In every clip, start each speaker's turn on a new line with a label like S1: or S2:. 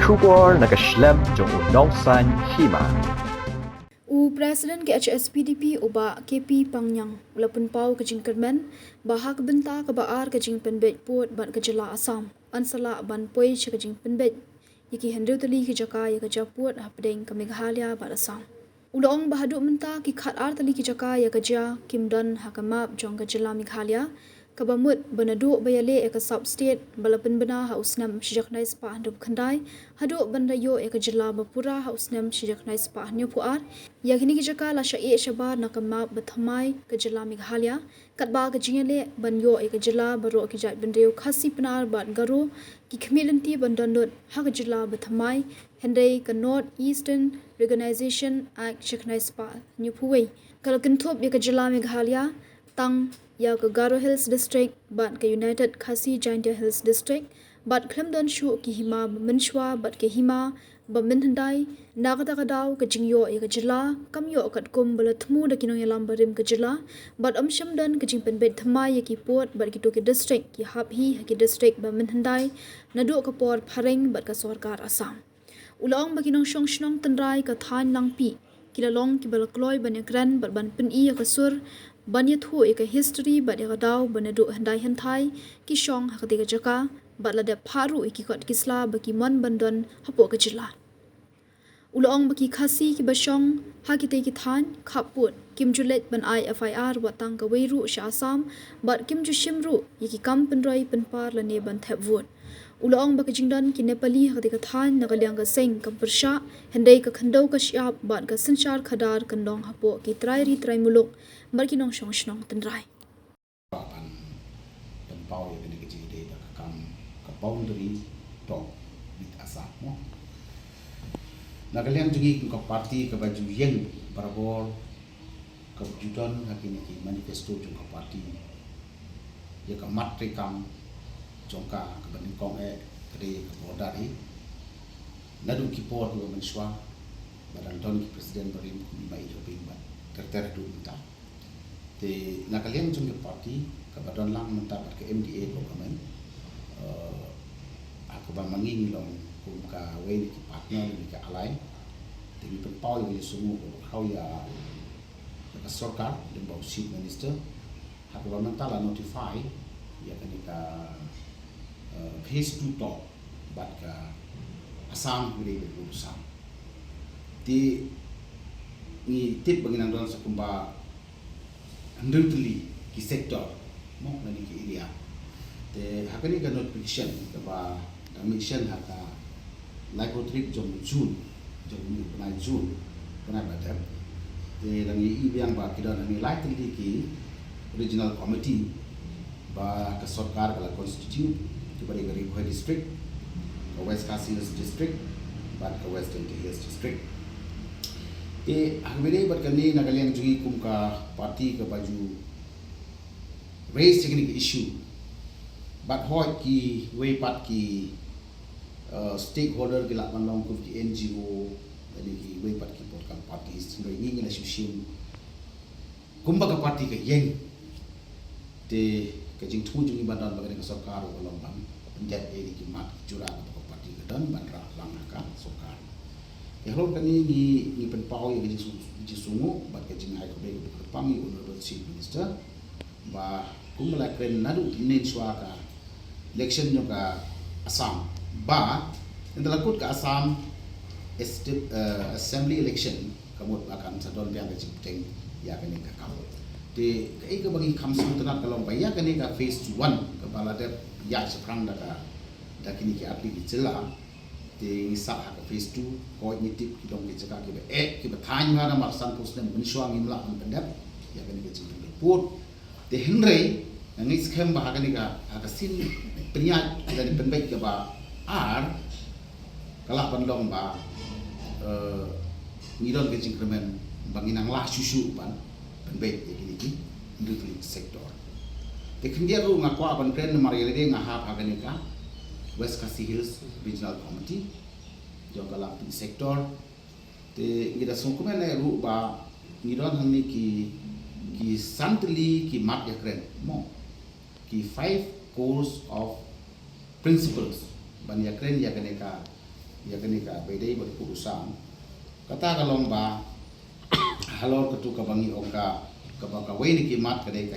S1: Shubor nakaslem jong Nongshong Hima.
S2: Presiden ke HSPDP uba KP Pangniang ulapun pau ke jingkermen bahak benta ke baar ke jing penbet put ban ke Jylla Assam ansala ban poi ke jing penbet yiki hendu tali ke jaka ya ke japut hapdeng ke Meghalaya ban Assam ulong bahaduk menta ki khat ar tali ke jaka ya ke ja kimdon hakamap jong ke Jylla Meghalaya kabamut banaduk bayale ke sub state balapun bena hausnam shijaknai spa handup khandai haduk bandayo ke Jylla Bapura hausnam shijaknai spa hanyo puar yakini ke jaka la sha shabar nakamap bathamai ke Jylla Meghalaya katba ke jingale banyo ke Jylla baro ke jat bendeu khasi penar bat garo ki khmilanti bandonot ha ke Jylla bathamai hendai ke North Eastern Organization Act shiknai spa hanyo puwei kalau kenthop ke Jylla Meghalaya tang ya ke Garo Hills District bat ke United Khasi Jaintia Hills District bat Klemdon Shu ki Hima Menshwa bat ke Hima Baminhandai nagata kadaw ke jingyo ke Jylla kamyo kat kum balathmu da kinong yalam barim ke Jylla bat amshamdan ke jingpen bet thamai ki port bat ki to ke district ki Hapoh ki district Baminhandai nadu ke port Phareng bat ke sarkar Assam ulong bagi Nongshong Shnong tenrai ke Thaiñ Langpih kilalong ki balakloi banyakran bat ban pen i ke sur banya thu ke history bat ya daw banadu handai hanthai ki shong hakati ke jaka bat la de pharu ki kot kisla baki mon bandon Hapoh ke Jylla ulong baki khasi ki basong hakite ki Thaiñ khaput kim julet ban FIR watang ka weiru sha Assam bat kim ju shimru yiki kam penroi penpar la ne ban thapwut ulong baki jingdan ki Nepali hakati ka Thaiñ nagalyang ka seng kam persha hendai ka khandau ka syap bat ka sanchar khadar kandong Hapoh ki trai ri trai muluk barki Nongshong Shnong tenrai
S3: pau yang kena kecil dia kam ke boundary top with Assam mo na kalian juga ke parti ke baju yang barabor ke judan hakini ki manifesto juga parti ya ke matre kam jongka ke banding kong kede ke bordari nadu ki por ke menswa badan ton ki presiden barim ku mai joping bat terter du minta te na kalian juga parti kebadan lang mendapat ke MDA government aku bang manging long kum ka way ki partner ni ka alai tapi penpau yang semua kau ya ka sarkar dan bau chief minister aku bang mentala notify ya kan ka phase 2 talk bat ka Assam gede urusan di ni tip banginan don sakumba handutli ki sektor mo nani ki area te hakani ka notification ka ba da mission haka like trip jom June bana June bana bata te rangi ibiang ba kida nani likely ki original committee ba ka sarkar ka constitute to bari gari Bhoi district ka West Khasi Hills district ba ka Western Hills district te hakbere bat kani nagaliang jugi kum ka party ka baju raise technical issue but hoi ki way pat ki stakeholder ki lakman long ku ki NGO jadi ki way pat ki potkan parties no ingin la shim kumba ka party ka yeng te ka jing thu jing badan bagai ka sarkar ko long bang penjat eri ki mat jura ka party ka dan ban ra lang ka sarkar ya hol kan ni penpau yang ji sungu bat ka jing hai ko be ko pangi honorable chief minister ba kumala kren nadu nen suaka election joka Assam ba indalakut ka Assam assembly election kamut akan sadon biang ka cipteng ya kan ka kam te kai ka bagi kamsu tanat kalong ba ya kan ka phase 1 ka balade ya seprang da kini ki apli di Jylla te sa ka phase 2 ko ni tip ki dong ki jaka ki ba ki ba Thaiñ ma na marsan pusne mensuang imla an pendap ya kan ka cipteng put te henry nangis kem ba hakani ka akasin penyat dari penbaik ke ba ar kala bandong ba ngidon ke jingkremen banginang lah susu ban penbaik ini ki industri sektor te kendia ru ngakwa ban kren mariale ngahap hakani ka West Khasi Hills Regional Committee jongkala sektor te ngida sungkumen ru ba ngidon hangni ki santli ki mat ya kren mo ki 5 course of principles ban ya kren ya kaneka ya kini ka bedai berurusan kata kalong ba halor ketu ka bangi ongka ka baka way ni kimat ka ka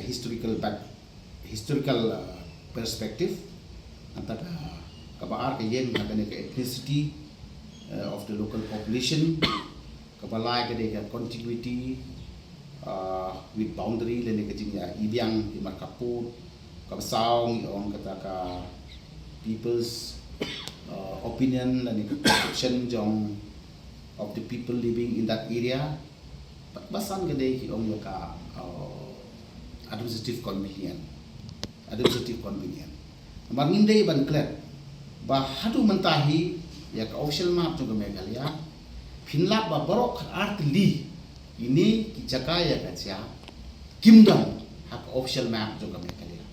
S3: historical perspective antara ka baar ka yen ka ka ethnicity of the local population ka balai ka continuity with boundary le ni ka jing ya ibiang ki markapur ka saung ong kata ka people's opinion and perception jong of the people living in that area basan gede ki ong ka administrative convenient manginde ban klet ba hadu mentahi ya ka official map jong Meghalaya phinlap ba barok art li ini ki jaka ya ka cha kimdom hak official map jong Meghalaya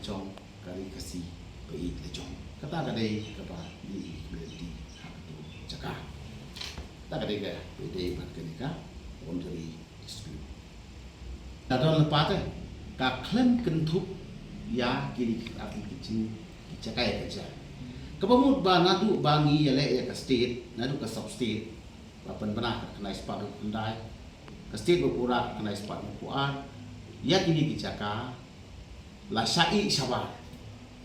S3: jong kari kasi bait le jong kata kadai kapa di berarti hak tu cakap tak kadai ke beda berkenika boundary dispute dalam lepas ka klaim kentup ya kiri arti kecil cakap ya kerja kepamut ba nadu bangi ya le ya ka state nadu ka sub state papan benar kena sepat pendai ka state berpura kena sepat berpuar ya kini cakap la syai sabar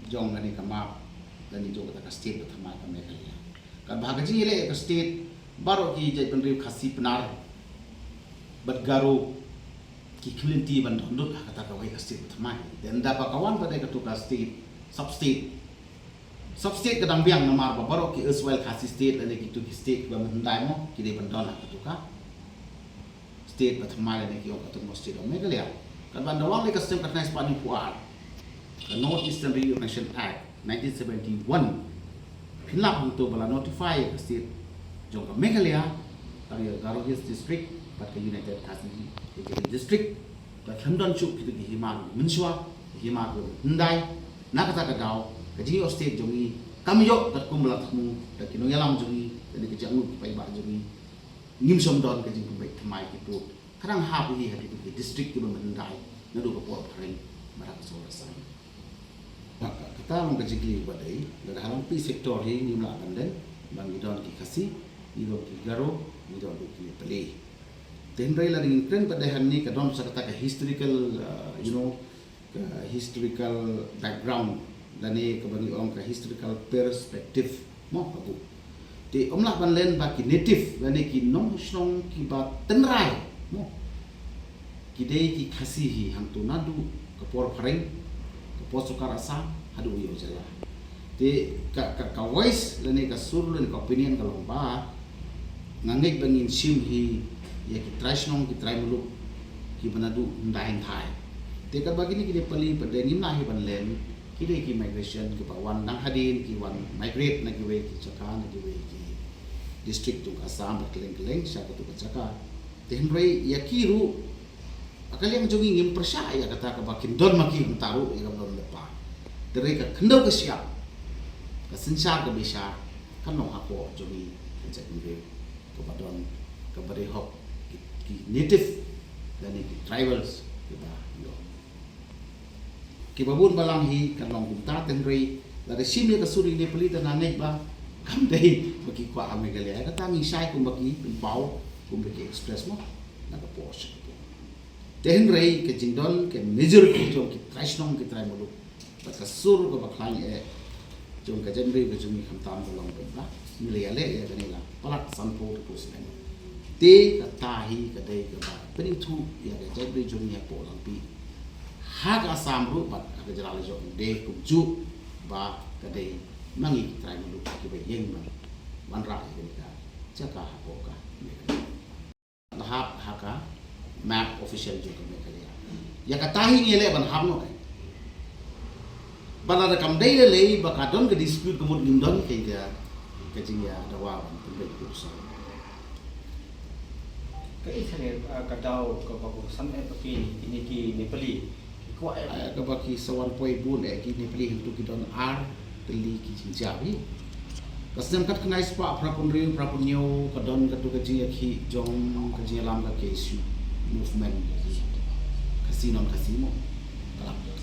S3: jong ngani ka map dan itu kata state pertama kami Meghalaya. Kan bahagi jile ke state baru ki jadi penriu kasih penar bergaru ki kelinti bandondut kata kawai ke state pertama. Dan dapat kawan pada ketua state sub state kadang biang nomor baru ki Israel kasih state dan itu ki state bermendai mo ki dia bandon ketua state pertama dan ki orang ketua state Meghalaya. Kan bandawang le ke state kena sepani puar. The North Eastern Reunification Act 1971 phinlap untuk bala notify ke state jong ka Meghalaya tang ya Garo Hills district pat ka United Kasih district ta London chuk ki Hima Minswa Hima ko ndai na kata ka daw ka ji state jongi kamyo kat kum bala tamu ta kinong yalam jongi jadi ke jangu pai ba jongi ngim som don ka ji pai thamai ki put karang ha bi ha ki district ki mandai na do ka por pharing marak so rasai kita mengkaji badai dari Langpih sektor ini ni melakukan dan bang idon ki kasih idon ki garo idon ki peli tenrai la dengan kren badai hani ka don sakata ka historical historical background dan ni ka bagi orang ka historical perspective mo kabu ti omlah ban len ba ki native dan ni ki Nongshong ki ba tenrai mo ki dei ki kasih hang tu nadu ka por pharing ka sukar asam hadu yo Jylla te ka voice lene ka sur lene ka opinion ka lomba ngangai bangin sim hi ya ki Shnong ki try muluk ki banadu ndain thai te ka bagini ki pali padengin na hi ban len ki de ki migration ki bawan nang hadin ki wan migrate na ki we ki chaka na ki we ki district tu Assam keleng sya ka tu chaka te himrei ya ki ru akali yang jogi ngim persya ya kata ka bakin don maki taru ya ka don lepa dari ka kendau ke siap ka sensar ke bisa kan nong Hapoh jogi kecek ngire ke badon ke bari hok ki native dan ki tribals kita yo ki babun balang hi kan nong kunta tenrei dari sini ke suri ni peli tan naik ba kam dei bagi kwa Meghalaya kata mi sai kum bagi pau kum bagi express mo na ka posh tenrei ke jingdon ke majority jong ki Shnong ki try muluk ka sur ko baklang jong ka jenri ko jumi khamtam ko long ba mile ya ganila palak sanpo ko sen te ka tahi ka dei ka ba peni thu ya ga jenri jumi ya po Langpih ha ka sam ru bat ka jala le jong de ku ju ba ka dei mangi try mu ki be yeng ba wan ra ki ka chaka Hapoh ka lahap haka map official jo ka Meghalaya ya ka tahi ngele ban hamno bala da kam dai le baka don ke dispute kemud ngindon ke dia kecing ya dawa pembek urusan
S4: ke isane ka daw ka bago sam e paki ini ki nepali ko
S3: ka baki sawan poi bun ki nepali untuk kidon ar teli ki jinjawi kasem kat kenai spa prapun riu prapun nyo ka don ka tu kecing ya ki jong kecing lam ka kesu movement kasino kasimo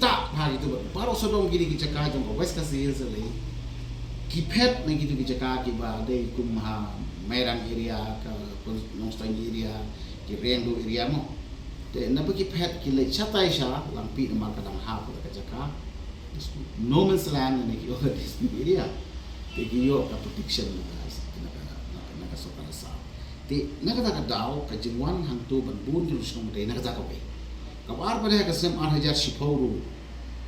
S3: tak hari itu baru sodong gini kita kajong ko west kasih sele kipet na gitu kijaka kiba de kumha merang area ka Nongshong area ki Rendu area mo de na bagi pet ki le chatai sha Langpih na kadang ha ko ka jaka no man's land na ki over this area de ki yo ka protection na ka sokala sa de na ka daw ka jingwan hang tu ban bun ju Shnong de na ka ka pe ka ar pa de ka sem 8,000 shiporu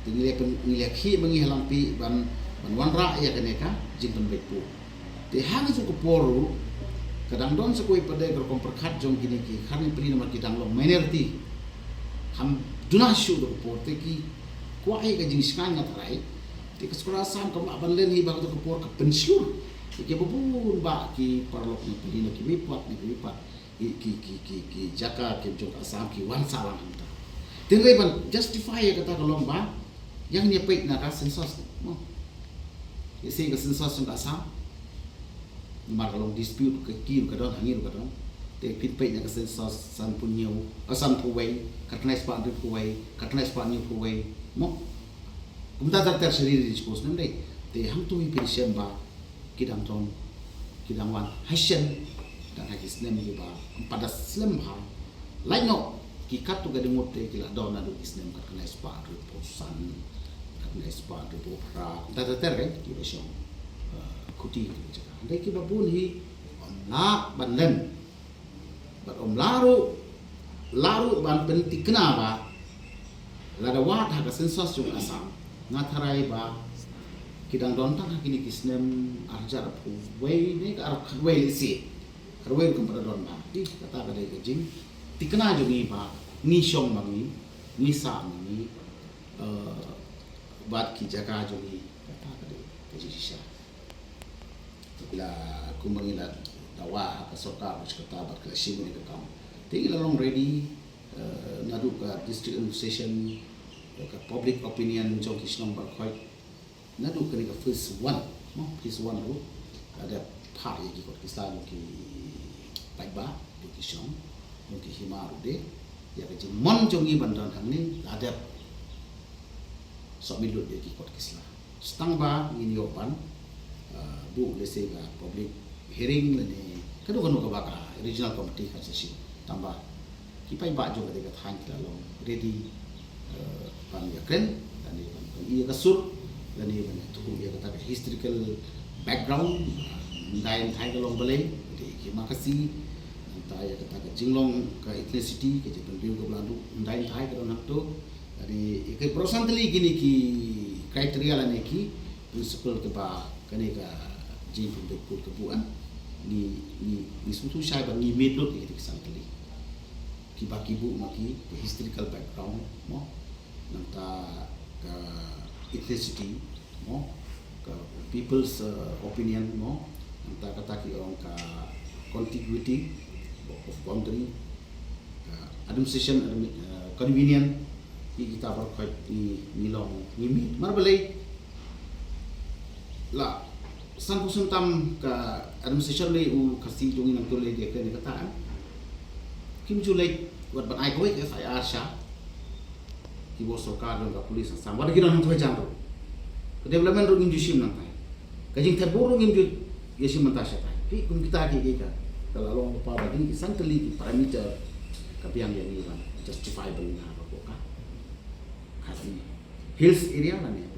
S3: de ni le khi mangi Langpih ban wanra ya kaneka jington bepu te hang su ko poru kadang don se koi pada ko komperkhat jong kini ki khanin pli na kitang long minority ham duna shu do porte ki ko ai ka jing skan ngat rai te ka skora sam ka ban len hi ba ko por ka pensiun ke bubun ba ki parlok ni pli na ki wipat ki jaka ke jong asam ki wan salang anta te rei ban justify ya kata kalong ba yang ni pek na ka sensus mo isi ke sensus ng asam mar kalong dispute ke kir ka don hangir ka don te pitpay na ke sensus san punyo asan puway katnais pa andit puway katnais pa ni puway mo kumta ter shariri dispose nem te hang tu pi semba kidang ton kidang wan hasyen dan hagis nem ba pada slim ha laino ki katu ga dengot te kila don na du isnem katnais pa andit posan katnais pa andit popra ter kan ki besong kuti jaga andai ki babun hi na banlen om laru ban Pyntikna ba lada wat ha ka sensus jung asam ngatharai ba kidang don tang kini kisnem arjar pu wei ne ka ar wei si karwei kum pada don ba di kata ka dei jing tikna jung ni ba ni shong mangi ni sa ni bat ki jaga jung ni kata ka dei kejisha bila kumangila dawa ka soka ka kata bat ka shimu ni ka kam tinggal long ready nadu ka district administration ka public opinion jong Shnong ba khoi nadu ka ni ka phase 1 no phase 1 ru ada pha ye ki ko kisla no ki pai ba ki Shnong no ki Hima ru de ya ka jing mon jong i bandan hang ni ada so milut de ki ko kisla stang ba in yo pan bu lese ga public hearing lene kadu kanu ka baka regional committee ka sesi tambah kipai ba jo ka Thaiñ la long ready pan ya kren dan ni ka sur dan ni tu ya ka historical background dain Thaiñ ka long bale ki makasi ta ya ka jinglong ka ethnicity ke je pendiu ka blandu dain Thaiñ ka nak to dari ke prosantli gini ki kriteria la ne ki principle ke ba kane ka jing pun betul kebuan ni suatu syai bang ni medot ni ketika santli ki baki bu maki historical background mo nanta ka ethnicity mo ka people's opinion mo nanta kata ki orang ka contiguity of boundary ka administration convenient kita berkait ni nilong ni marbalai la san pusun tam ka administration le u kasi jong nang tole dia ke kata kim julai buat ban ai koi ke FIR sha ki bo sarkar dan ka polis sang wada kira nang tu jang ro ke development ro ngin jusim nang tai ka jing tabur ngin ju yesim manta sha tai ki kum kita ki ka kalau long pa ba ni san teli ki parameter ka piang yang ni ban justifiable na ba ko ka kasi hills area la ni